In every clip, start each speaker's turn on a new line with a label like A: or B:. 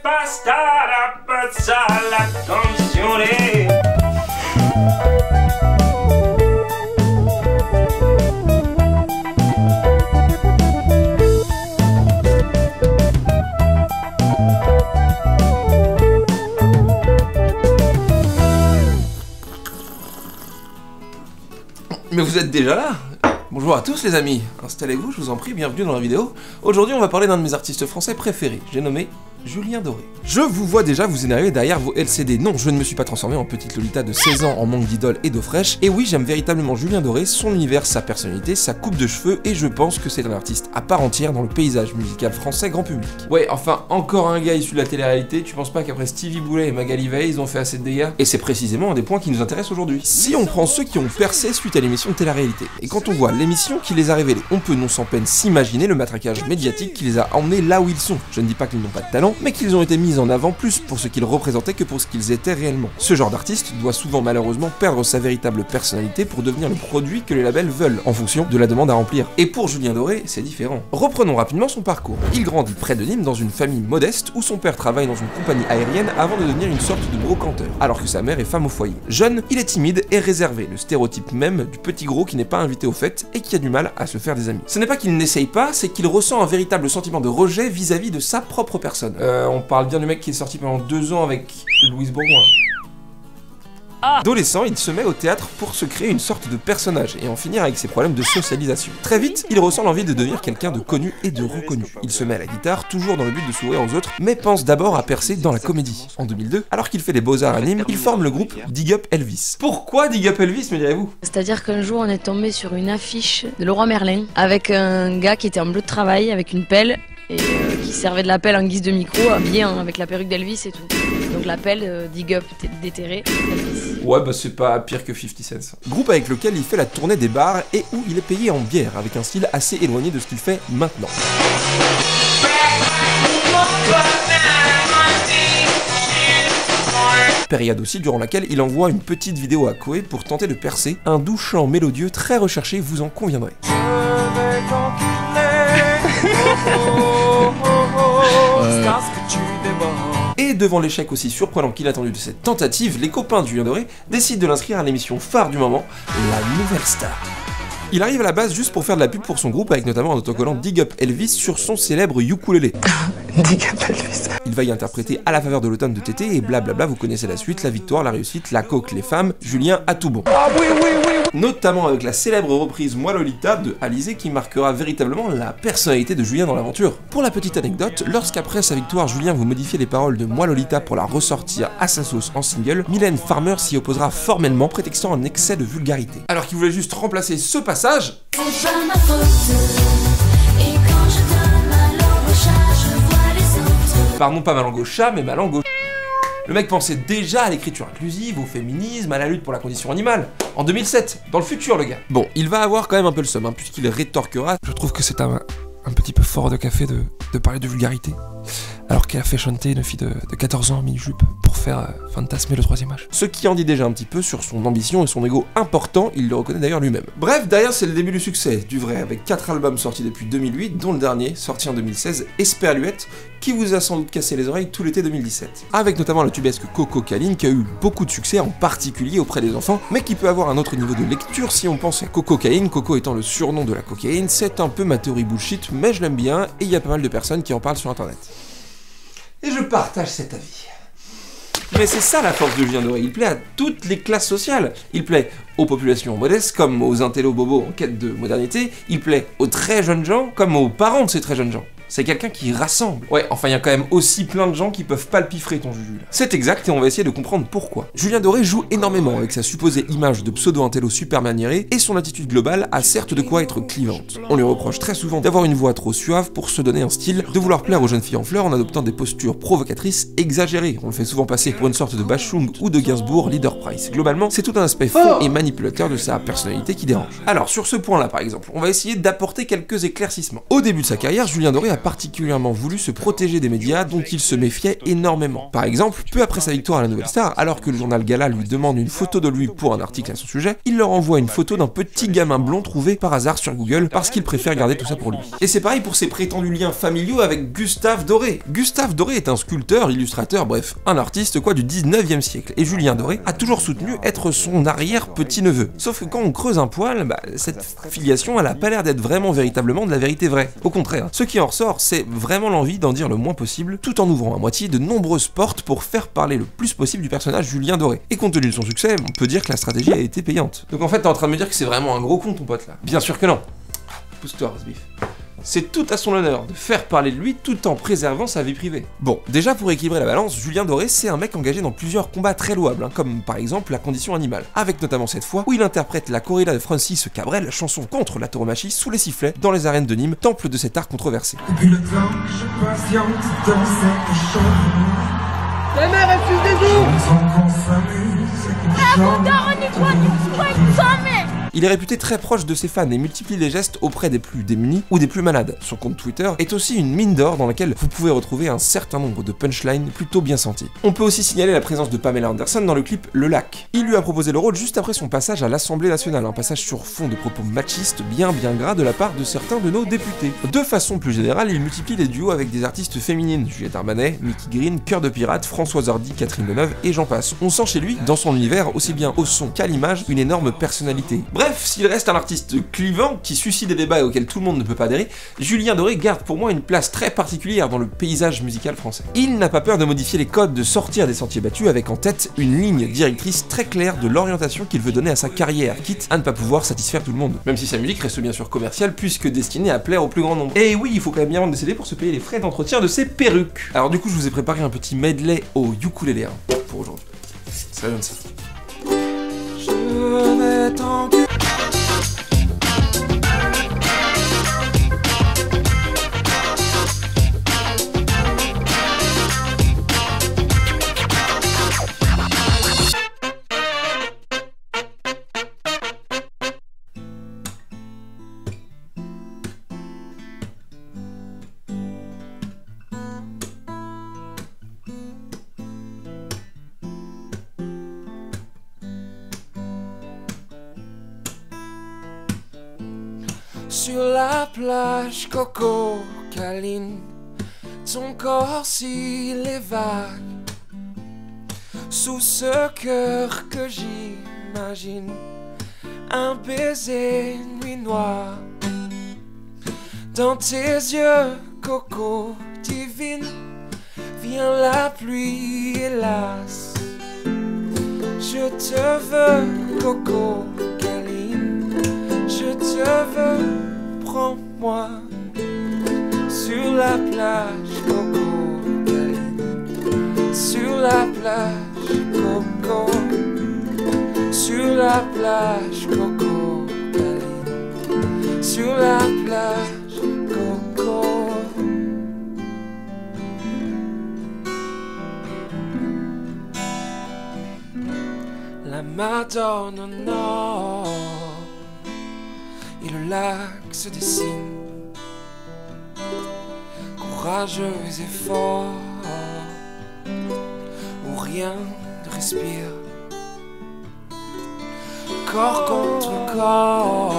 A: basta la pazza la canzone.
B: Mais vous êtes déjà là? Bonjour à tous les amis, installez-vous, je vous en prie, bienvenue dans la vidéo. Aujourd'hui on va parler d'un de mes artistes français préférés, j'ai nommé Julien Doré. Je vous vois déjà vous énerver derrière vos LCD. Non, je ne me suis pas transformé en petite Lolita de 16 ans en manque d'idole et d'eau fraîche. Et oui, j'aime véritablement Julien Doré, son univers, sa personnalité, sa coupe de cheveux, et je pense que c'est un artiste à part entière dans le paysage musical français grand public. Ouais, enfin, encore un gars issu de la télé-réalité, tu penses pas qu'après Stevie Boulet et Magali Veil, ils ont fait assez de dégâts? Et c'est précisément un des points qui nous intéresse aujourd'hui. Si on prend ceux qui ont percé suite à l'émission de télé-réalité, et quand on voit l'émission qui les a révélés, on peut non sans peine s'imaginer le matraquage médiatique qui les a emmenés là où ils sont. Je ne dis pas qu'ils n'ont pas de talent, mais qu'ils ont été mis en avant plus pour ce qu'ils représentaient que pour ce qu'ils étaient réellement. Ce genre d'artiste doit souvent malheureusement perdre sa véritable personnalité pour devenir le produit que les labels veulent, en fonction de la demande à remplir. Et pour Julien Doré, c'est différent. Reprenons rapidement son parcours. Il grandit près de Nîmes dans une famille modeste où son père travaille dans une compagnie aérienne avant de devenir une sorte de brocanteur, alors que sa mère est femme au foyer. Jeune, il est timide et réservé, le stéréotype même du petit gros qui n'est pas invité aux fêtes et qui a du mal à se faire des amis. Ce n'est pas qu'il n'essaye pas, c'est qu'il ressent un véritable sentiment de rejet vis-à-vis de sa propre personne. On parle bien du mec qui est sorti pendant 2 ans avec Louise Bourgoin. Adolescent, il se met au théâtre pour se créer une sorte de personnage et en finir avec ses problèmes de socialisation. Très vite, il ressent l'envie de devenir quelqu'un de connu et de reconnu. Il se met à la guitare, toujours dans le but de s'ouvrir aux autres, mais pense d'abord à percer dans la comédie. En 2002, alors qu'il fait des beaux-arts à Nîmes, il forme le groupe Dig Up Elvis. Pourquoi Dig Up Elvis, me direz-vous?
C: C'est-à-dire qu'un jour, on est tombé sur une affiche de Leroy Merlin avec un gars qui était en bleu de travail, avec une pelle, et qui servait de la pelle en guise de micro, habillé avec la perruque d'Elvis et tout. Donc la pelle, Dig Up déterré, Elvis.
B: Ouais, bah c'est pas pire que 50 Cent. Groupe avec lequel il fait la tournée des bars et où il est payé en bière, avec un style assez éloigné de ce qu'il fait maintenant. Période aussi durant laquelle il envoie une petite vidéo à Koé pour tenter de percer, un doux chant mélodieux très recherché, vous en conviendrez. Et devant l'échec aussi surprenant qu'il a attendu de cette tentative, les copains de Julien Doré décident de l'inscrire à l'émission phare du moment, La Nouvelle Star. Il arrive à la base juste pour faire de la pub pour son groupe, avec notamment un autocollant Dig Up Elvis sur son célèbre ukulélé. Dig Up Elvis. Il va y interpréter À la faveur de l'automne de Tété et blablabla, vous connaissez la suite, la victoire, la réussite, la coque, les femmes, Julien a tout bon. Ah oui, oui, oui. Notamment avec la célèbre reprise Moi Lolita de Alizé qui marquera véritablement la personnalité de Julien dans l'aventure. Pour la petite anecdote, lorsqu'après sa victoire, Julien vous modifiez les paroles de Moi Lolita pour la ressortir à sa sauce en single, Mylène Farmer s'y opposera formellement, prétextant un excès de vulgarité. Alors qu'il voulait juste remplacer ce passage.
D: C'est pas ma faute. Et quand je donne ma langue au chat, je vois les autres.
B: Pardon, pas ma langue au chat, mais ma langue au... Le mec pensait déjà à l'écriture inclusive, au féminisme, à la lutte pour la condition animale. En 2007, dans le futur le gars. Bon, il va avoir quand même un peu le seum, puisqu'il rétorquera. Je trouve que c'est un petit peu fort de café de parler de vulgarité. Alors qu'elle a fait chanter une fille de 14 ans en mini-jupe pour faire fantasmer le 3e âge. Ce qui en dit déjà un petit peu sur son ambition et son ego important, il le reconnaît d'ailleurs lui-même. Bref, derrière c'est le début du succès, du vrai, avec 4 albums sortis depuis 2008, dont le dernier, sorti en 2016, Esperluette, qui vous a sans doute cassé les oreilles tout l'été 2017. Avec notamment la tubesque Coco Caline, qui a eu beaucoup de succès, en particulier auprès des enfants, mais qui peut avoir un autre niveau de lecture si on pense à Coco Caine, Coco étant le surnom de la cocaïne. C'est un peu ma théorie bullshit, mais je l'aime bien, et il y a pas mal de personnes qui en parlent sur internet. Et je partage cet avis. Mais c'est ça la force de Julien Doré, il plaît à toutes les classes sociales. Il plaît aux populations modestes, comme aux intellos bobos en quête de modernité. Il plaît aux très jeunes gens, comme aux parents de ces très jeunes gens. C'est quelqu'un qui rassemble. Ouais, enfin il y a quand même aussi plein de gens qui peuvent palpifrer ton Juju là. C'est exact et on va essayer de comprendre pourquoi. Julien Doré joue énormément avec sa supposée image de pseudo-intello super maniéré et son attitude globale a certes de quoi être clivante. On lui reproche très souvent d'avoir une voix trop suave pour se donner un style, de vouloir plaire aux jeunes filles en fleurs en adoptant des postures provocatrices exagérées. On le fait souvent passer pour une sorte de Bachung ou de Gainsbourg leader price. Globalement, c'est tout un aspect faux et manipulateur de sa personnalité qui dérange. Alors sur ce point là par exemple, on va essayer d'apporter quelques éclaircissements. Au début de sa carrière, Julien Doré a particulièrement voulu se protéger des médias dont il se méfiait énormément. Par exemple, peu après sa victoire à la Nouvelle Star, alors que le journal Gala lui demande une photo de lui pour un article à son sujet, il leur envoie une photo d'un petit gamin blond trouvé par hasard sur Google parce qu'il préfère garder tout ça pour lui. Et c'est pareil pour ses prétendus liens familiaux avec Gustave Doré. Gustave Doré est un sculpteur, illustrateur, bref, un artiste quoi du 19e siècle, et Julien Doré a toujours soutenu être son arrière-petit-neveu. Sauf que quand on creuse un poil, cette filiation elle a pas l'air d'être vraiment véritablement de la vérité vraie. Au contraire, ce qui en ressort, c'est vraiment l'envie d'en dire le moins possible, tout en ouvrant à moitié de nombreuses portes pour faire parler le plus possible du personnage Julien Doré. Et compte tenu de son succès, on peut dire que la stratégie a été payante. Donc en fait, t'es en train de me dire que c'est vraiment un gros con ton pote là? Bien sûr que non. Pousse-toi, Rosbif. C'est tout à son honneur de faire parler de lui tout en préservant sa vie privée. Bon, déjà pour équilibrer la balance, Julien Doré c'est un mec engagé dans plusieurs combats très louables, comme par exemple la condition animale, avec notamment cette fois où il interprète la corrida de Francis Cabrel, chanson contre la tauromachie sous les sifflets dans les arènes de Nîmes, temple de cet art controversé.
E: Depuis le temps que je patiente dans cette chambre.
F: Ta mère refuse des os.
E: Qu'on s'amuse et qu'on chante.
B: Il est réputé très proche de ses fans et multiplie les gestes auprès des plus démunis ou des plus malades. Son compte Twitter est aussi une mine d'or dans laquelle vous pouvez retrouver un certain nombre de punchlines plutôt bien sentis. On peut aussi signaler la présence de Pamela Anderson dans le clip Le Lac. Il lui a proposé le rôle juste après son passage à l'Assemblée nationale, un passage sur fond de propos machistes bien gras de la part de certains de nos députés. De façon plus générale, il multiplie les duos avec des artistes féminines, Juliette Armanet, Mickey Green, Cœur de Pirate, Françoise Hardy, Catherine Deneuve et j'en passe. On sent chez lui, dans son univers, aussi bien au son qu'à l'image, une énorme personnalité. Bref, s'il reste un artiste clivant qui suscite des débats auxquels tout le monde ne peut pas adhérer, Julien Doré garde pour moi une place très particulière dans le paysage musical français. Il n'a pas peur de modifier les codes, de sortir des sentiers battus avec en tête une ligne directrice très claire de l'orientation qu'il veut donner à sa carrière, quitte à ne pas pouvoir satisfaire tout le monde. Même si sa musique reste bien sûr commerciale puisque destinée à plaire au plus grand nombre. Et oui, il faut quand même bien vendre des CD pour se payer les frais d'entretien de ses perruques. Alors du coup, je vous ai préparé un petit medley au ukulélé pour aujourd'hui. Ça donne ça. Je vais t'enculer. Sur la plage, coco, câline, ton corps s'il est vague. Sous ce cœur que j'imagine, un baiser nuit noire. Dans tes yeux, coco, divine, vient la pluie, hélas. Je te veux, coco, câline, je te veux. Prends-moi sur la plage, coco, câline. Sur la plage, coco. Sur la plage, coco, câline. Sur la plage, coco. La Madone au nord et le lac se dessine, courageux et fort, où rien ne respire, corps contre corps,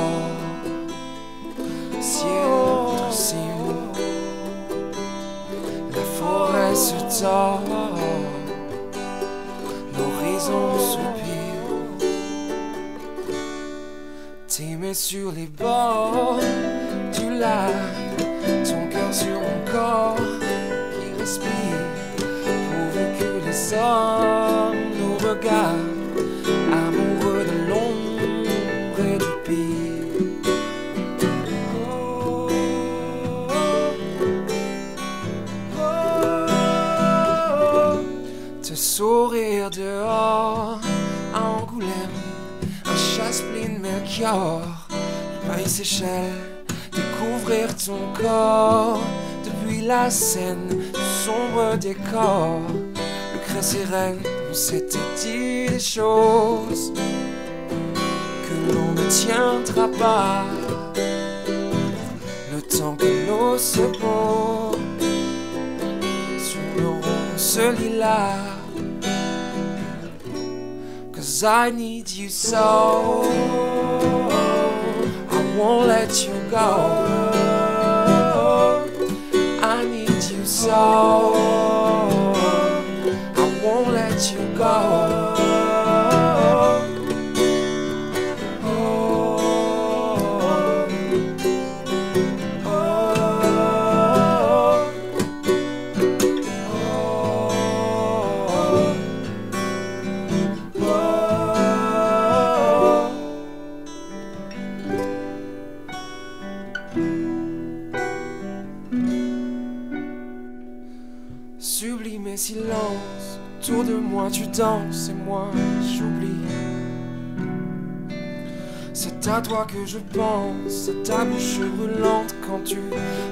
B: ciel contre ciel, la forêt se tord, l'horizon soupire. T'aimer sur les bords du lac, ton cœur sur mon corps qui respire, pourvu que les hommes nous regardent, amoureux de l'ombre et du pire. Oh, oh, oh, te sourire dehors à Angoulême, Chasse-Pline, Melchior, Paris-Séchelles, découvrir ton corps depuis la scène du sombre décor. Le Cresse et Rennes, on s'était dit des choses que l'on ne tiendra pas. Le Tant que l'eau se pose sur le ronce lilas, 'cause I need you so, I won't let you go. I need you so, I won't let you go. Sublime et silence, autour de moi tu danses et moi j'oublie. C'est à toi que je pense, à ta bouche brûlante quand tu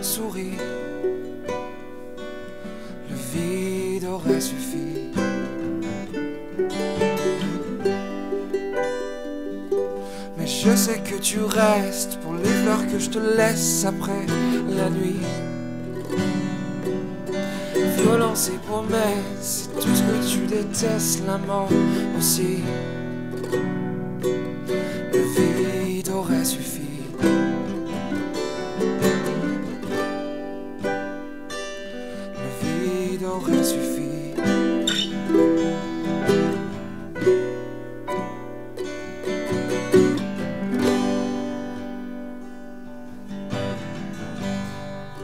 B: souris. Le vide aurait suffi. Mais je sais que tu restes pour les fleurs que je te laisse après la nuit. Violence et promesses, c'est tout ce que tu détestes, la mort aussi. Le vide aurait suffi. Le vide aurait suffi.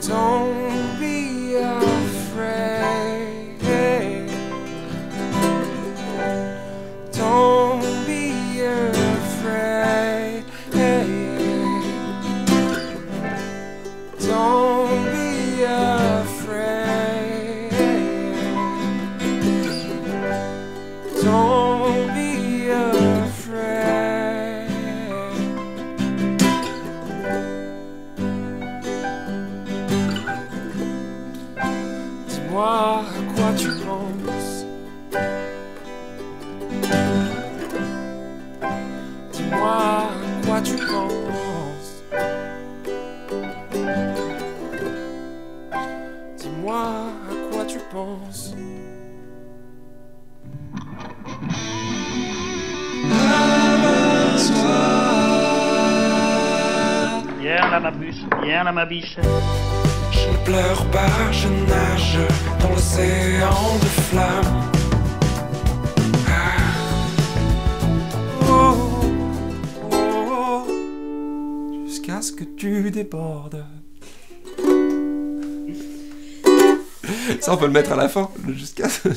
B: Don't be afraid. Don't be afraid. Don't be afraid. Don't be afraid. Dis-moi à quoi tu penses. Dis-moi à quoi tu penses. Dis-moi à quoi tu penses.
G: Viens là ma biche.
E: Je ne pleure pas, je nage dans l'océan de flammes.
B: Jusqu'à ce que tu débordes. Ça on peut le mettre à la fin, jusqu'à ce...